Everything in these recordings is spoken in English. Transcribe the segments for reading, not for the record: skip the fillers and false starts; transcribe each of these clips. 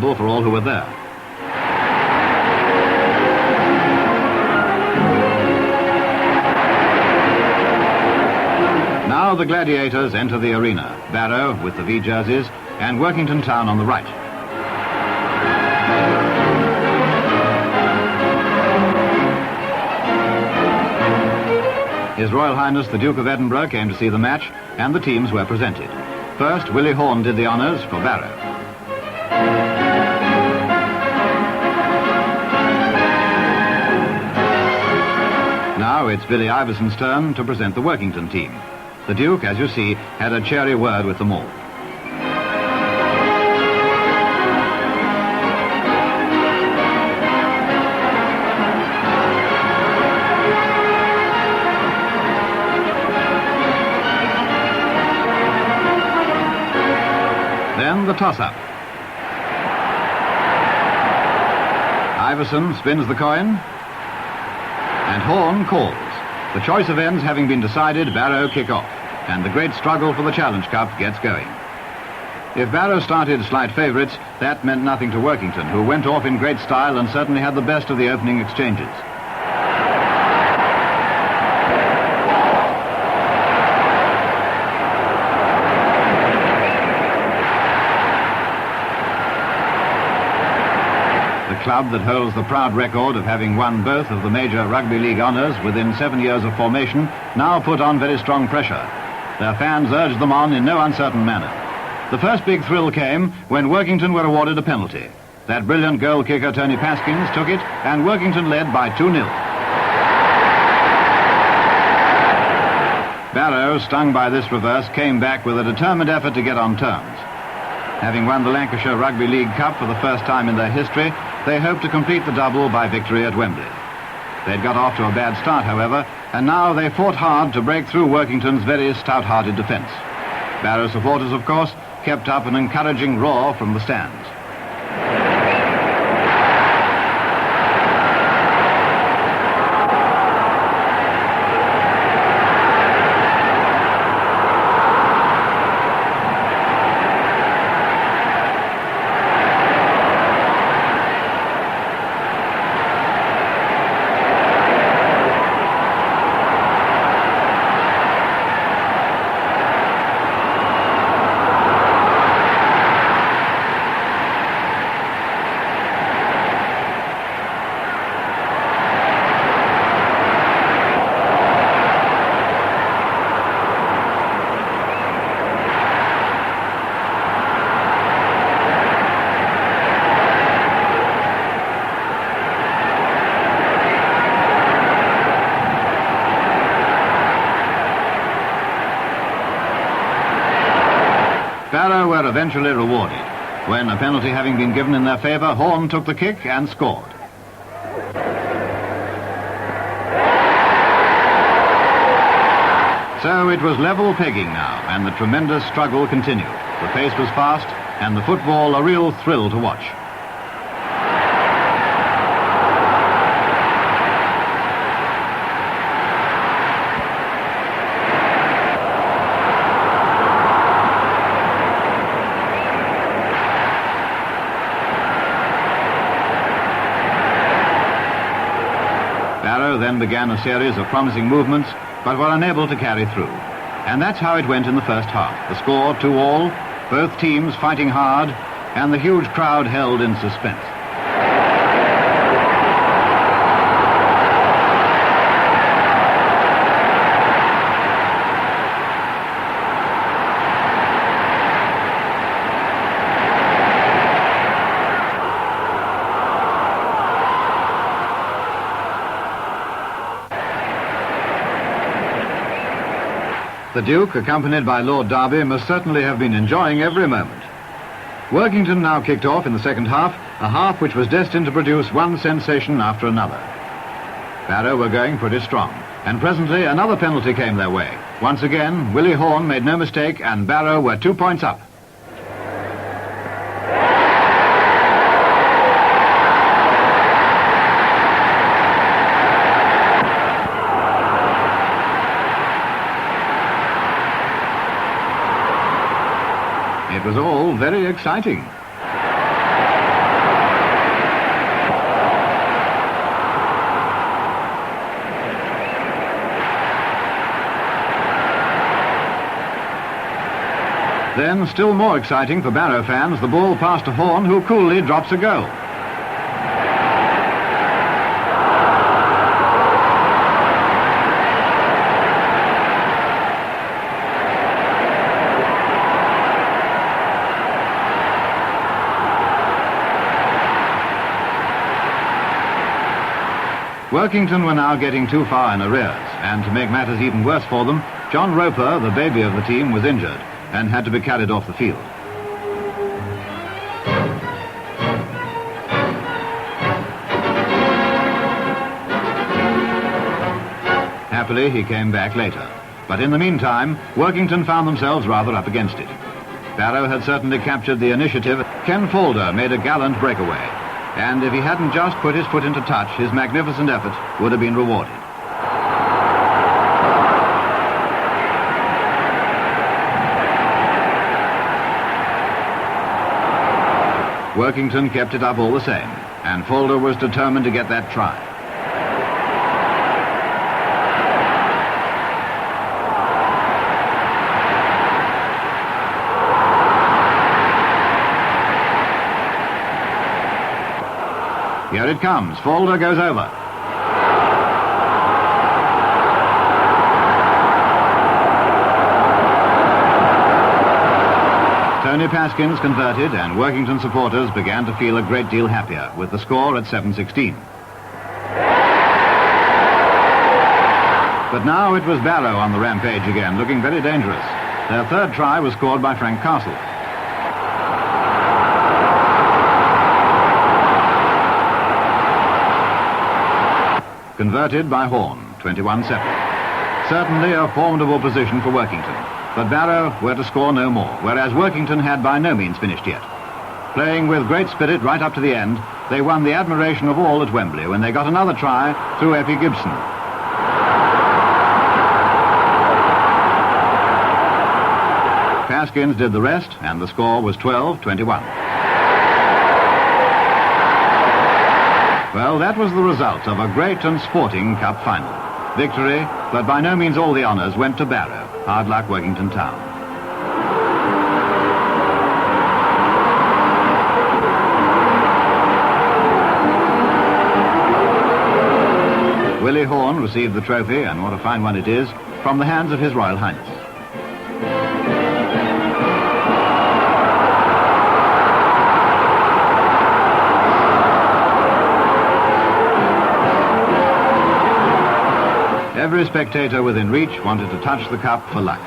for all who were there. Now the gladiators enter the arena, Barrow with the V jerseys and Workington town on the right. His Royal Highness the Duke of Edinburgh came to see the match, and the teams were presented. First, Willie Horne did the honours for Barrow. Now it's Billy Iverson's turn to present the Workington team. The Duke, as you see, had a cheery word with them all. Then the toss-up. Iverson spins the coin, and Horne calls. The choice of ends having been decided, Barrow kick off, and the great struggle for the Challenge Cup gets going. If Barrow started slight favourites, that meant nothing to Workington, who went off in great style and certainly had the best of the opening exchanges. The club that holds the proud record of having won both of the major rugby league honours within 7 years of formation now put on very strong pressure. Their fans urged them on in no uncertain manner. The first big thrill came when Workington were awarded a penalty. That brilliant goal kicker Tony Paskins took it, and Workington led by 2-0. Barrow, stung by this reverse, came back with a determined effort to get on terms. Having won the Lancashire Rugby League Cup for the first time in their history, they hoped to complete the double by victory at Wembley. They'd got off to a bad start, however, and now they fought hard to break through Workington's very stout-hearted defence. Barrow supporters, of course, kept up an encouraging roar from the stands. Barrow were eventually rewarded. When a penalty having been given in their favour, Horne took the kick and scored. So it was level pegging now, and the tremendous struggle continued. The pace was fast, and the football a real thrill to watch. Barrow then began a series of promising movements, but were unable to carry through. And that's how it went in the first half. The score 2-2, both teams fighting hard, and the huge crowd held in suspense. The Duke, accompanied by Lord Derby, must certainly have been enjoying every moment. Workington now kicked off in the second half, a half which was destined to produce one sensation after another. Barrow were going pretty strong, and presently another penalty came their way. Once again, Willie Horne made no mistake, and Barrow were 2 points up. It was all very exciting. Then, still more exciting for Barrow fans, the ball passed to Horne, who coolly drops a goal. Workington were now getting too far in arrears, and to make matters even worse for them, John Roper, the baby of the team, was injured and had to be carried off the field. Happily, he came back later. But in the meantime, Workington found themselves rather up against it. Barrow had certainly captured the initiative. Ken Falder made a gallant breakaway, and if he hadn't just put his foot into touch, his magnificent effort would have been rewarded. Workington kept it up all the same, and Falder was determined to get that try. Here it comes. Falder goes over. Tony Paskins converted, and Workington supporters began to feel a great deal happier with the score at 7-16. But now it was Barrow on the rampage again, looking very dangerous. Their third try was scored by Frank Castle. Converted by Horne, 21-7. Certainly a formidable position for Workington, but Barrow were to score no more, whereas Workington had by no means finished yet. Playing with great spirit right up to the end, they won the admiration of all at Wembley when they got another try through Effie Gibson. Paskins did the rest, and the score was 12-21. Well, that was the result of a great and sporting cup final. Victory, but by no means all the honours went to Barrow. Hard luck, Workington Town. Willie Horne received the trophy, and what a fine one it is, from the hands of His Royal Highness. Every spectator within reach wanted to touch the cup for luck.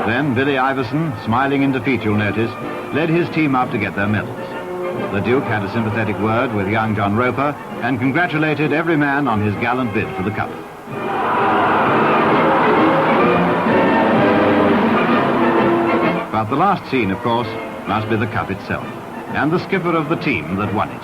Then Billy Iverson, smiling in defeat, you'll notice, led his team up to get their medals. The Duke had a sympathetic word with young John Roper and congratulated every man on his gallant bid for the cup. But the last scene, of course, must be the cup itself, and the skipper of the team that won it.